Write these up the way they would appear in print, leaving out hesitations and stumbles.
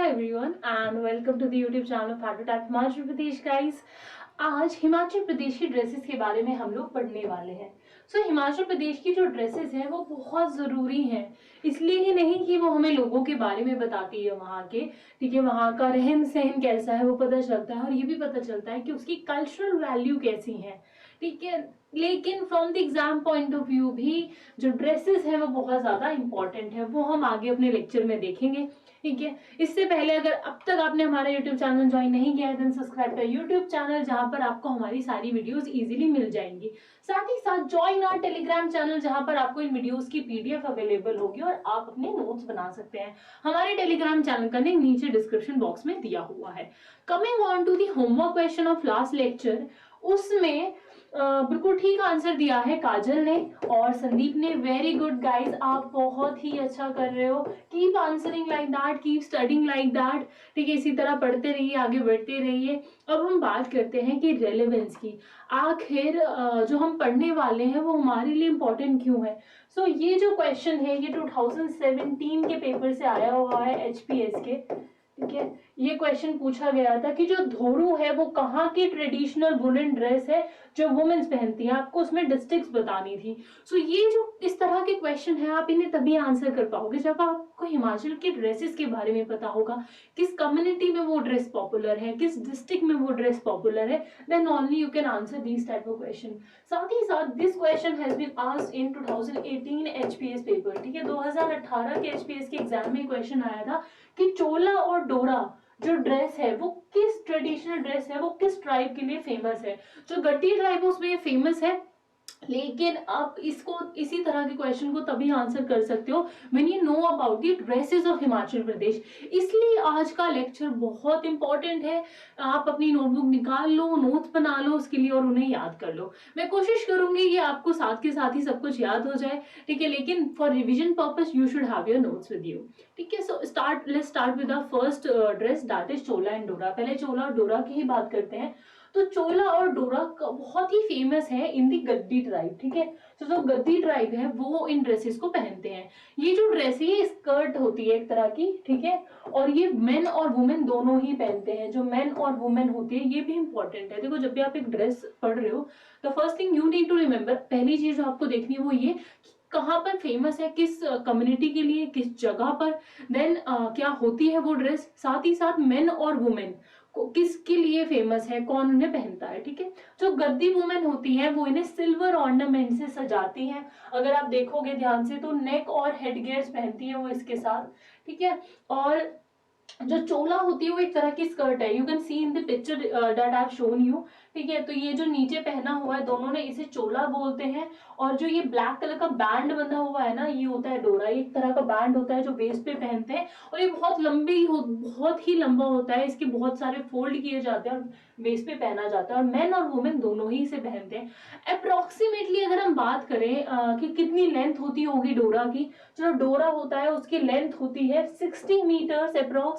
everyone and welcome to the YouTube channel of Phototype Himachal Pradesh guys। आज हिमाचल प्रदेश की dresses के बारे में हम लोग पढ़ने वाले हैं। हिमाचल प्रदेश की जो ड्रेसेस हैं वो बहुत ज़रूरी हैं, इसलिए ही नहीं कि वो हमें लोगों के बारे में बताती है वहाँ के, ठीक है, वहाँ का रहन सहन कैसा है वो पता चलता है और ये भी पता चलता है कि उसकी कल्चरल वैल्यू कैसी है, ठीक है। लेकिन from the exam point of view भी जो ड्रेसेस है वो बहुत ज़्यादा इंपॉर्टेंट है, वो हम आगे अपने लेक्चर में देखेंगे, ठीक है। इससे पहले अगर अब तक आपने हमारा यूट्यूब चैनल ज्वाइन नहीं किया है देन सब्सक्राइब कर यूट्यूब चैनल, जहां पर आपको हमारी सारी वीडियोस इजीली मिल जाएंगी। साथ ही साथ ज्वाइन आवर टेलीग्राम चैनल, जहां पर आपको इन वीडियोस की पीडीएफ अवेलेबल होगी और आप अपने नोट्स बना सकते हैं। हमारे टेलीग्राम चैनल का लिंक नीचे डिस्क्रिप्शन बॉक्स में दिया हुआ है। Coming on to the homework question of last lecture, उसमें बिल्कुल ठीक आंसर दिया है काजल ने और संदीप ने। वेरी गुड गाइज, आप बहुत ही अच्छा कर रहे हो। Keep answering like that, keep studying like that, ठीक है। इसी तरह पढ़ते रहिए, आगे बढ़ते रहिए। अब हम बात करते हैं कि रेलेवेंस की, आखिर जो हम पढ़ने वाले हैं वो हमारे लिए इम्पोर्टेंट क्यों है। ये जो क्वेश्चन है ये 2017 के पेपर से आया हुआ है एचपीएस के, ठीक है। ये क्वेश्चन पूछा गया था कि जो धोरू है वो कहाँ की ट्रेडिशनल वुलन ड्रेस है जो वुमेन्स पहनती हैं, आपको उसमें डिस्ट्रिक्ट्स बतानी थी। ये जो इस तरह के क्वेश्चन है आप इन्हें तभी आंसर कर पाओगे जब आपको हिमाचल के ड्रेसेस के बारे में पता होगा, किस कम्युनिटी में वो ड्रेस पॉपुलर है, किस डिस्ट्रिक्ट में वो ड्रेस पॉपुलर है, then only you can answer these type of question. साथ ही साथ this question has been asked in 2018 HPS paper, ठीक है। 2018 के एचपीएस के एग्जाम में क्वेश्चन आया था कि चोला और डोरा जो ड्रेस है वो किस ट्रेडिशनल ड्रेस है, वो किस ट्राइब के लिए फेमस है। जो गट्टी ट्राइब है उसमें फेमस है, लेकिन आप इसको इसी तरह के क्वेश्चन को तभी आंसर कर सकते हो when you know about the dresses of Himachal Pradesh. इसलिए आज का लेक्चर बहुत इंपॉर्टेंट है। आप अपनी नोटबुक निकाल लो, नोट्स बना लो उसके लिए और उन्हें याद कर लो। मैं कोशिश करूंगी कि आपको साथ के साथ ही सब कुछ याद हो जाए, ठीक है, लेकिन for revision purpose you should have your notes with you, ठीक है। Let's start with the first dress, that is Chola and डोरा। पहले चोला और डोरा की ही बात करते हैं। चोला और डोरा बहुत ही फेमस है इन दी गद्दी ट्राइब, ठीक है। जो गद्दी ट्राइब है वो इन ड्रेसेस को पहनते हैं। ये जो ड्रेस है ये स्कर्ट होती है एक तरह की, ठीक है, और ये मेन और वुमेन दोनों ही पहनते हैं। जो मेन और वुमेन होती है ये भी इंपॉर्टेंट है। देखो, जब भी आप एक ड्रेस पढ़ रहे हो the first thing you need to remember, पहली चीज जो आपको देखनी है वो ये कहाँ पर फेमस है, किस कम्युनिटी के लिए, किस जगह पर, देन क्या होती है वो ड्रेस, साथ ही साथ मेन और वुमेन किसके लिए फेमस है, कौन उन्हें पहनता है, ठीक है। जो गद्दी वुमेन होती हैं वो इन्हें सिल्वर ऑर्नामेंट से सजाती हैं। अगर आप देखोगे ध्यान से तो नेक और हेड गियर्स पहनती है वो इसके साथ, ठीक है। और जो चोला होती है वो एक तरह की स्कर्ट है, you can see in the picture that I have shown you, ठीक है। ये जो नीचे पहना हुआ है दोनों ने इसे चोला बोलते हैं, और जो ये ब्लैक कलर का बैंड बंधा हुआ है ना ये होता है डोरा। ये एक तरह का बैंड होता है जो वेस्ट पे पहनते हैं और ये बहुत ही लंबा होता है, इसके बहुत सारे फोल्ड किए जाते हैं और वेस्ट पे पहना जाता है, और मेन और वुमेन दोनों ही इसे पहनते हैं। अप्रोक्सीमेटली अगर हम बात करें कि कितनी लेंथ होती होगी डोरा की, जो डोरा होता है उसकी लेंथ होती है 60 metres approx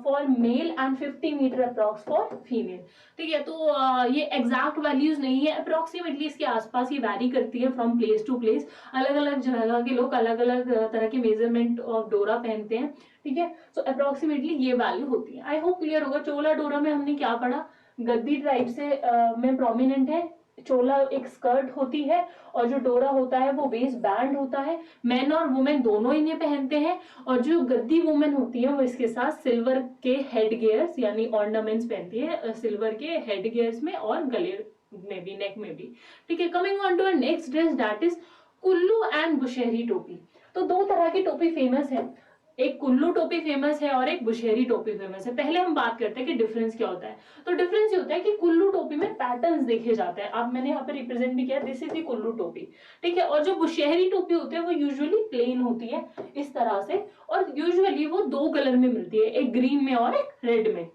for male and 50 metre approx for female, ठीक है। ये एग्जैक्ट वैल्यूज नहीं है, अप्रोक्सीमेटली इसके आसपास ये वैरी करती है फ्रॉम प्लेस टू प्लेस। अलग अलग जगह के लोग अलग अलग तरह के मेजरमेंट ऑफ डोरा पहनते हैं, ठीक है। अप्रोक्सीमेटली ये वैल्यू होती है। आई होप क्लियर होगा। चोला डोरा में हमने क्या पढ़ा, गद्दी ट्राइब से में प्रोमिनेंट है। चोला एक स्कर्ट होती है और जो डोरा होता है वो वेस्ट बैंड होता है। मेन और वुमेन दोनों इन्हें पहनते हैं, और जो गद्दी वुमेन होती है वो इसके साथ सिल्वर के हेड गियर्स यानी ऑर्नामेंट्स पहनती है, सिल्वर के हेड गियर्स में और गले में भी, नेक में भी, ठीक है। Coming on to next dress that is Kullu and Bushahri टोपी। दो तरह की टोपी फेमस है, एक कुल्लू टोपी फेमस है और एक बुशहरी टोपी फेमस है। पहले हम बात करते हैं कि डिफरेंस क्या होता है। डिफरेंस ये होता है कि कुल्लू टोपी में पैटर्न्स देखे जाते हैं। अब मैंने यहाँ पे रिप्रेजेंट भी किया, दिस इज द कुल्लू टोपी, ठीक है। और जो बुशहरी टोपी होती है वो यूजुअली प्लेन होती है इस तरह से, और यूजुअली वो दो कलर में मिलती है, एक ग्रीन में और एक रेड में।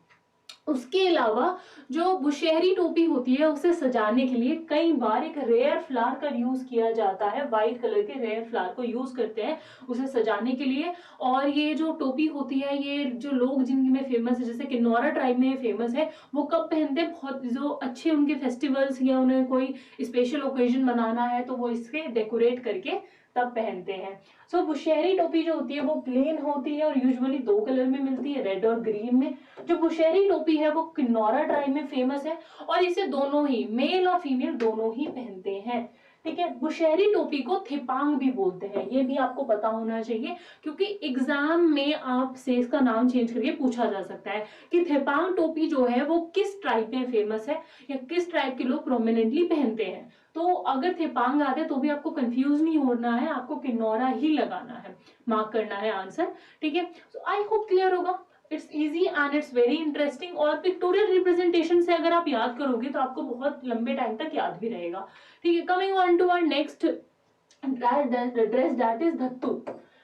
उसके अलावा जो बुशहरी टोपी होती है उसे सजाने के लिए कई बार एक रेयर फ्लावर का यूज किया जाता है। व्हाइट कलर के रेयर फ्लावर को यूज करते हैं उसे सजाने के लिए। और ये जो टोपी होती है ये जो लोग जिनमें फेमस है, जैसे किन्नौरा ट्राइब में फेमस है, वो कब पहनते हैं, बहुत जो अच्छे उनके फेस्टिवल्स या उन्हें कोई स्पेशल ओकेजन मनाना है तो वो इसके डेकोरेट करके तब पहनते हैं। सो बुशहरी टोपी जो होती है वो प्लेन होती है और यूजुअली 2 कलर में मिलती है, रेड और ग्रीन में। जो बुशहरी टोपी है वो किन्नौरा ट्राइब में फेमस है और इसे दोनों ही मेल और फीमेल दोनों ही पहनते हैं। ठीक है, बुशहरी टोपी को थिपांग भी बोलते हैं, ये भी आपको पता होना चाहिए क्योंकि एग्जाम में आपसे इसका नाम चेंज करके पूछा जा सकता है कि थिपांग टोपी जो है वो किस ट्राइब में फेमस है या किस ट्राइब के लोग प्रोमिनेंटली पहनते हैं। तो अगर थिपांग आते तो भी आपको कंफ्यूज नहीं होना है, आपको किन्नौरा ही लगाना है, मार्क करना है आंसर। ठीक है, सो आई होप क्लियर होगा। It's easy and it's very interesting और पिक्टोरियल रिप्रेजेंटेशन से अगर आप याद करोगे तो आपको बहुत लंबे टाइम तक याद भी रहेगा। ठीक है, coming on to our next dress that is Dhattu.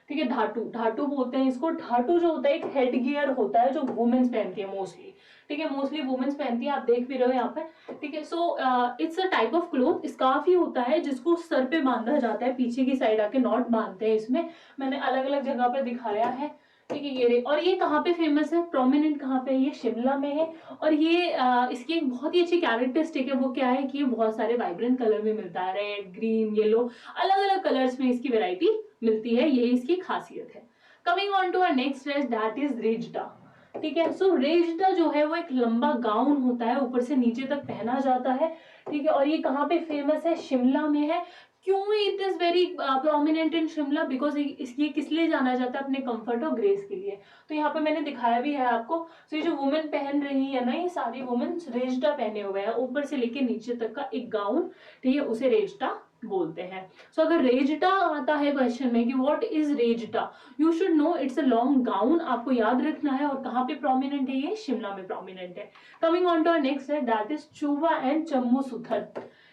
ठीक है, धाटू, धाटू बोलते हैं इसको। धाटू जो होता है एक हेड गियर होता है जो वुमेन्स पहनती है मोस्टली। ठीक है, मोस्टली वुमेन्स पहनती है, आप देख भी रहे हो यहाँ पे। ठीक है, so it's a type of cloth, scarf ही होता है जिसको सर पे बांधा जाता है, पीछे की साइड आके नॉट बांधते हैं इसमें, मैंने अलग अलग जगह पे दिखाया है। ठीक है, ये और ये कहाँ पे फेमस है, प्रोमिनेंट कहाँ पे है, ये शिमला में है। और ये इसकी एक बहुत ही अच्छी कैरेक्टरिस्टिक है, वो क्या है कि ये बहुत सारे वाइब्रेंट कलर में मिलता है, रेड, ग्रीन, येलो, अलग अलग कलर्स में इसकी वेराइटी मिलती है, ये इसकी खासियत है। Coming on to our next dress that is Rejda. ठीक है, सो रेजडा जो है वो एक लंबा गाउन होता है, ऊपर से नीचे तक पहना जाता है। ठीक है, और ये कहाँ पे फेमस है, शिमला में है। क्यों it is very prominent in Shimla, because ये किस लिए जाना जाता है, अपने कंफर्ट और ग्रेस के लिए। तो यहाँ पे मैंने दिखाया भी है आपको। तो ये जो वुमेन पहन रही है ना, ये सारी वुमेन रेजडा पहने हुए हैं, ऊपर से लेके नीचे तक का एक गाउन। ठीक है, उसे रेजडा बोलते हैं। सो अगर रेजडा आता है क्वेश्चन में कि what is Rejda, you should know it's a long gown, आपको याद रखना है। और कहाँ पे प्रोमिनेंट है, ये शिमला में प्रोमिनेंट है। Coming on to our next है that is chuba and chammu suthan.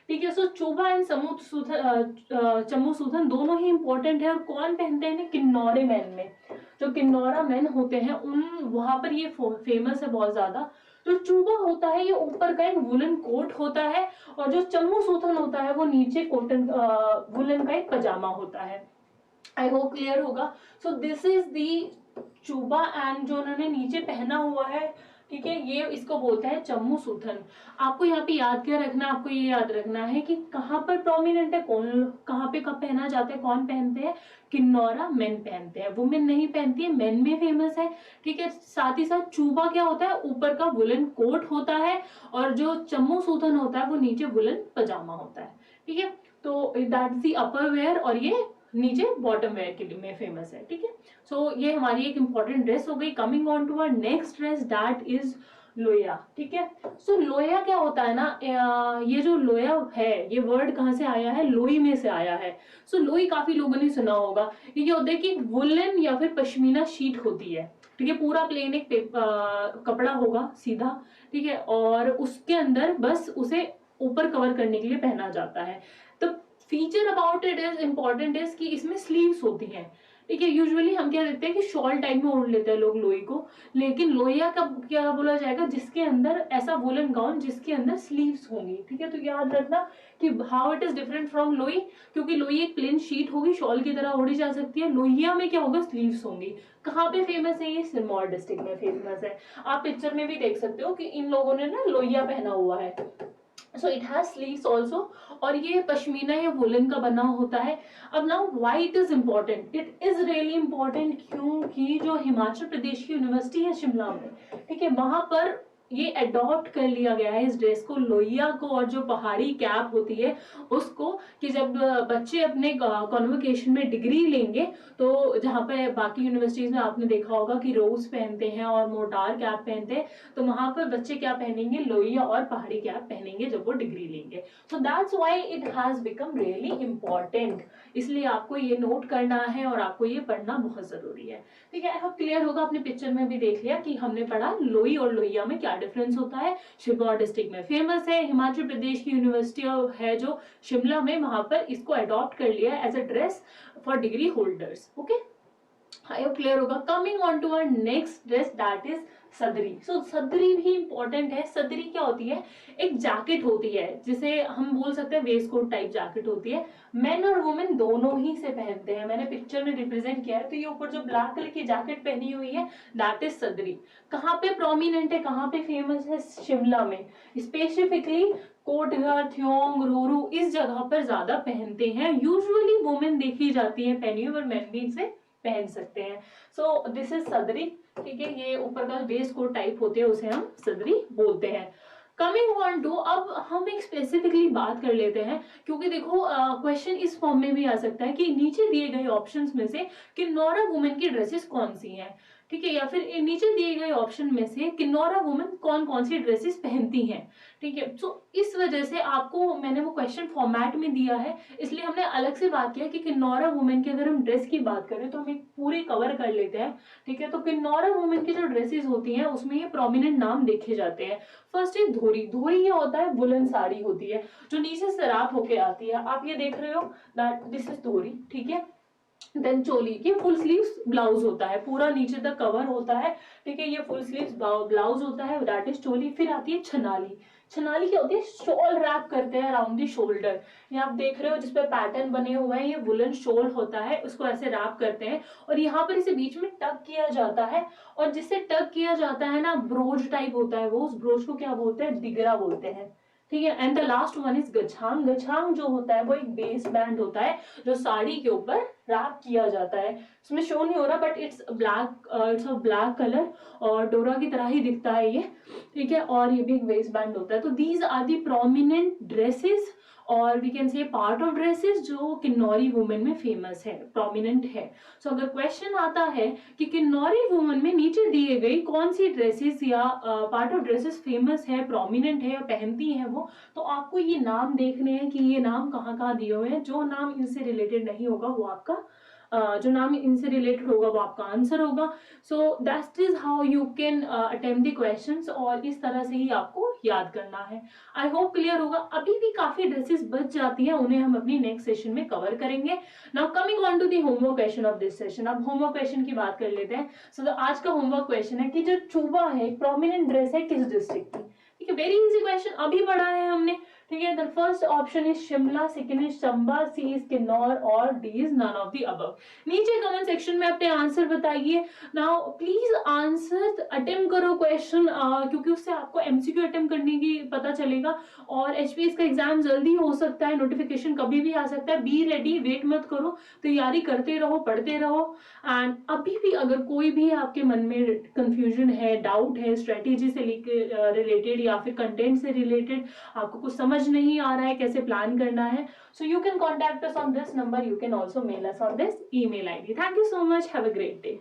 ठीक है, सो चूबा एंड चम्मू सुथन दोनों ही इंपॉर्टेंट है। और कौन पहनते हैं, किन्नौरे मैन में, जो किन्नौरा मैन होते हैं उन वहां पर ये फेमस है बहुत ज्यादा। जो चूबा होता है ये ऊपर का एक वुलन कोट होता है और जो चम्मू सूथन होता है वो नीचे कॉटन वुलन का एक पजामा होता है। आई होप क्लियर होगा। So this is the Chuba and जो उन्होंने नीचे पहना हुआ है, ठीक है, ये इसको बोलते हैं चम्मू सूथन। आपको यहाँ पे याद क्या रखना है, आपको ये याद रखना है कि कहाँ पर प्रोमिनेंट है, कौन कहाँ पे कब पहना जाता है, कौन पहनते हैं, किन्नौरा मेन पहनते हैं, वुमेन नहीं पहनती है, मेन में फेमस है। ठीक है, साथ ही साथ चूबा क्या होता है, ऊपर का वुलन कोट होता है और जो चम्मू सूथन होता है वो नीचे वुलन पजामा होता है। ठीक है, तो that is the upper wear और ये नीचे बॉटम वेयर के लिए में फेमस है। ठीक है, सो ये हमारी एक इंपॉर्टेंट ड्रेस हो गई। Coming on to our next dress that is Loya. ठीक है, सो लोया क्या होता है ना, ये जो लोया है ये वर्ड कहाँ से आया है, लोई में से आया है। सो लोई काफी लोगों ने सुना होगा। ये क्या होता है कि वुलन या फिर पश्मीना शीट होती है। ठीक है, पूरा प्लेन एक कपड़ा होगा सीधा। ठीक है, और उसके अंदर बस उसे ऊपर कवर करने के लिए पहना जाता है। तो feature about it is important is कि इसमें स्लीव्स होती हैं। ठीक है, यूजुअली हम क्या देखते हैं कि शॉल टाइप में ओढ़ लेते हैं लोग लोई को, लेकिन लोहिया का क्या बोला जाएगा, जिसके अंदर ऐसा वुलन गाउन जिसके अंदर स्लीव्स होंगी। ठीक है, तो याद रखना कि how it is different from लोई, क्योंकि लोई एक प्लेन शीट होगी, शॉल की तरह ओढ़ी जा सकती है। लोहिया में क्या होगा, स्लीव्स होंगी। कहाँ पे फेमस है, ये सिरमौर डिस्ट्रिक्ट में फेमस है। आप पिक्चर में भी देख सकते हो कि इन लोगों ने ना लोहिया पहना हुआ है। So it has sleeves also और ये पश्मीना या वुलन का बना होता है। अब now why it is important, it is really important क्योंकि जो हिमाचल प्रदेश की यूनिवर्सिटी है शिमला में, ठीक है, वहां पर ये अडॉप्ट कर लिया गया है इस ड्रेस को, लोहिया को और जो पहाड़ी कैप होती है उसको, कि जब बच्चे अपने कॉन्वोकेशन में डिग्री लेंगे तो जहाँ पे बाकी यूनिवर्सिटीज में आपने देखा होगा कि रोज पहनते हैं और मोटार कैप पहनते हैं, तो वहां पर बच्चे क्या पहनेंगे, लोहिया और पहाड़ी कैप पहनेंगे जब वो डिग्री लेंगे। So that's why it has become really important, इसलिए आपको ये नोट करना है और आपको ये पढ़ना बहुत जरूरी है। ठीक है, आई होप क्लियर होगा। आपने पिक्चर में भी देख लिया कि हमने पढ़ा लोई और लोहिया में क्या डिफरेंस होता है। सिरमौर डिस्ट्रिक्ट में फेमस है, हिमाचल प्रदेश की यूनिवर्सिटी है जो शिमला में, वहां पर इसको अडॉप्ट कर लिया as a dress for degree holders. Okay, I hope clear होगा। Coming on to our next dress that is Sadri. So सदरी भी इंपॉर्टेंट है। सदरी क्या होती है? एक जैकेट होती है जिसे हम बोल सकते हैं वेस्ट कोट टाइप जैकेट होती है। मेन और वुमेन दोनों ही से पहनते हैं। मैंने पिक्चर में रिप्रेजेंट किया है। तो ये ऊपर जो ब्लैक कलर की जैकेट पहनी हुई है दैट इज सदरी। कहाँ पे प्रोमिनेंट है, कहाँ पे फेमस है? शिमला में स्पेसिफिकली कोटघर, थ्योंग, रोरू इस जगह पर ज्यादा पहनते हैं। यूजुअली वुमेन देखी जाती है पहनी हुई, और मैन भी इसे पहन सकते हैं। सो दिस इज सदरी। ठीक है, ये ऊपर का वेस्ट कोट टाइप होते हैं, उसे हम सदरी बोलते हैं। कमिंग ऑन टू, अब हम एक स्पेसिफिकली बात कर लेते हैं, क्योंकि देखो क्वेश्चन इस फॉर्म में भी आ सकता है कि नीचे दिए गए ऑप्शंस में से किन्नौरा वुमेन की ड्रेसेस कौन सी हैं। ठीक है, या फिर नीचे दिए गए ऑप्शन में से किन्नौरा वुमेन कौन कौन सी ड्रेसेस पहनती हैं। ठीक है, सो इस वजह से आपको मैंने वो क्वेश्चन फॉर्मेट में दिया है, इसलिए हमने अलग से बात किया कि किन्नौरा वुमेन की अगर हम ड्रेस की बात करें तो हम एक पूरी कवर कर लेते हैं। ठीक है, तो किन्नौरा वुमेन की जो ड्रेसेस होती हैं उसमें ये प्रोमिनेंट नाम देखे जाते हैं। फर्स्ट है धोरी। धोरी ये होता है वुलन साड़ी होती है जो नीचे से राप होके आती है। आप ये देख रहे हो दैट दिस इज धोरी। ठीक है, देन चोली की फुल स्लीव्स ब्लाउज होता है, पूरा नीचे तक कवर होता है। ठीक है, ये फुल स्लीव्स ब्लाउज होता है, दैट इज चोली। फिर आती है छनाली। छनाली क्या होती है? शॉल रैप करते हैं अराउंड दी शोल्डर। ये आप देख रहे हो जिसपे पैटर्न बने हुए हैं, ये वुलन शॉल होता है, उसको ऐसे रैप करते हैं और यहाँ पर इसे बीच में टक किया जाता है। और जिससे टक किया जाता है ना, ब्रोच टाइप होता है वो, उस ब्रोच को क्या बोलते हैं? दिगरा बोलते हैं। ठीक है, and the last one is Gachhang. Gachhang जो होता है वो एक बेस बैंड होता है जो साड़ी के ऊपर रैप किया जाता है। इसमें शो नहीं हो रहा बट इट्स ब्लैक कलर और डोरा की तरह ही दिखता है ये। ठीक है, और ये भी एक वेस्ट बैंड होता है। तो these are the prominent dresses और we can say part of dresses जो किन्नौरी वुमेन में फेमस है, प्रोमिनेंट है। सो अगर क्वेश्चन आता है कि किन्नौरी वुमेन में नीचे दिए गई कौन सी ड्रेसेस या पार्ट ऑफ ड्रेसेस फेमस है, प्रोमिनेंट है या पहनती है वो, तो आपको ये नाम देखने हैं कि ये नाम कहाँ कहाँ दिए हुए हैं। जो नाम इनसे रिलेटेड नहीं होगा वो आपका जो नाम इनसे रिलेटेड होगा वो आपका आंसर होगा। So that is how you can attempt the questions, और इस तरह से ही आपको याद करना है। आई होप क्लियर होगा। अभी भी काफी ड्रेसेस बच जाती हैं, उन्हें हम अपनी नेक्स्ट सेशन में कवर करेंगे। Now coming on to the homework question of this session. अब होमवर्क क्वेश्चन की बात कर लेते हैं। सो आज का होमवर्क क्वेश्चन है कि जो चूबा है प्रोमिनेंट ड्रेस है किस डिस्ट्रिक्ट की। ठीक है, वेरी इजी क्वेश्चन, अभी पढ़ा है हमने। ठीक है, the first option is Shimla, second is Chamba, C is Kinnaur और D is none of the above. नीचे कमेंट सेक्शन में अपने आंसर बताइए। नाउ प्लीज आंसर अटेम्प्ट करो क्वेश्चन, क्योंकि उससे आपको एमसीक्यू अटेम्प्ट करने की पता चलेगा और एचपीएस का एग्जाम जल्दी हो सकता है, नोटिफिकेशन कभी भी आ सकता है। बी रेडी, वेट मत करो, तैयारी करते रहो, पढ़ते रहो। एंड अभी भी अगर कोई भी आपके मन में कंफ्यूजन है, डाउट है स्ट्रेटेजी से रिलेटेड या फिर कंटेंट से रिलेटेड, आपको कुछ समझ नहीं आ रहा है कैसे प्लान करना है, so you can contact us on this number. You can also mail us on this email ID. Thank you so much. Have a great day.